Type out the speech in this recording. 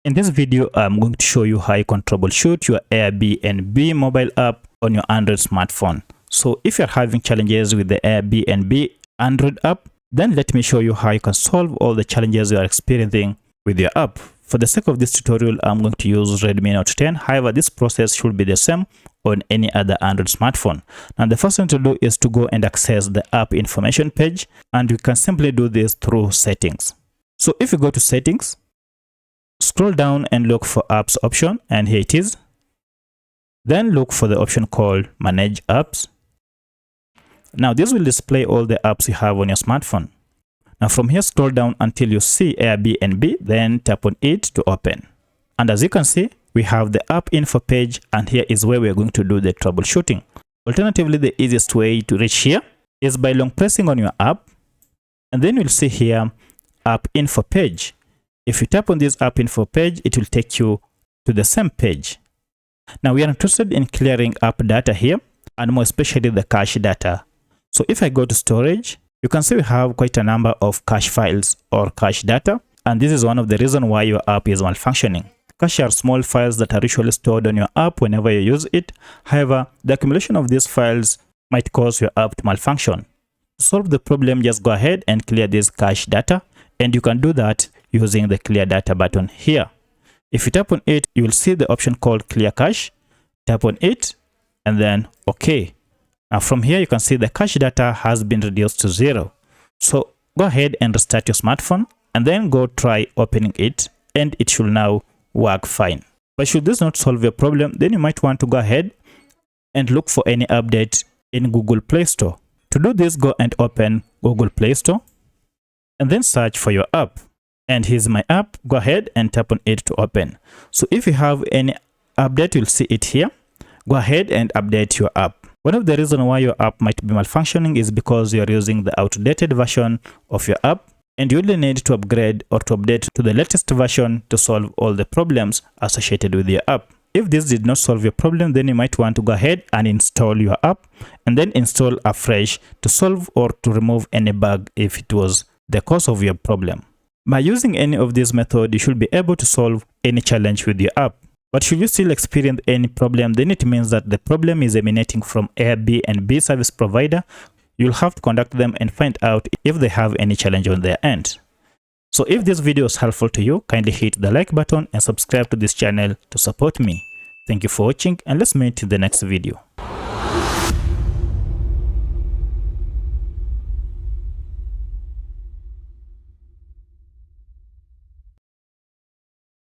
In this video, I'm going to show you how you can troubleshoot your Airbnb mobile app on your Android smartphone. So if you're having challenges with the Airbnb Android app, then let me show you how you can solve all the challenges you are experiencing with your app. For the sake of this tutorial, I'm going to use Redmi Note 10. However, this process should be the same on any other Android smartphone. Now, the first thing to do is to go and access the app information page, and you can simply do this through settings. So if you go to settings, scroll down and look for apps option, and here it is. Then look for the option called manage apps. Now this will display all the apps you have on your smartphone. Now from here, scroll down until you see Airbnb, then tap on it to open. And as you can see, we have the app info page, and here is where we are going to do the troubleshooting. Alternatively, the easiest way to reach here is by long pressing on your app, and then you'll see here app info page. If you tap on this app info page, it will take you to the same page. Now we are interested in clearing app data here, and more especially the cache data. So if I go to storage, you can see we have quite a number of cache files or cache data, and this is one of the reasons why your app is malfunctioning. Cache are small files that are usually stored on your app whenever you use it. However, the accumulation of these files might cause your app to malfunction. To solve the problem, just go ahead and clear this cache data, and you can do that using the clear data button here. If you tap on it, you will see the option called clear cache. Tap on it and then OK. Now from here, you can see the cache data has been reduced to 0. So go ahead and restart your smartphone and then go try opening it, and it should now work fine. But should this not solve your problem, then you might want to go ahead and look for any update in Google Play Store. To do this, go and open Google Play Store and then search for your app. And here's my app. Go ahead and tap on it to open. So if you have any update, you'll see it here. Go ahead and update your app. One of the reasons why your app might be malfunctioning is because you're using the outdated version of your app, and you will need to upgrade or to update to the latest version to solve all the problems associated with your app. If this did not solve your problem, then you might want to go ahead and install your app and then install afresh to solve or to remove any bug if it was the cause of your problem. By using any of these methods, you should be able to solve any challenge with your app. But should you still experience any problem, then it means that the problem is emanating from Airbnb service provider. You'll have to contact them and find out if they have any challenge on their end. So if this video is helpful to you, kindly hit the like button and subscribe to this channel to support me. Thank you for watching, and let's meet in the next video.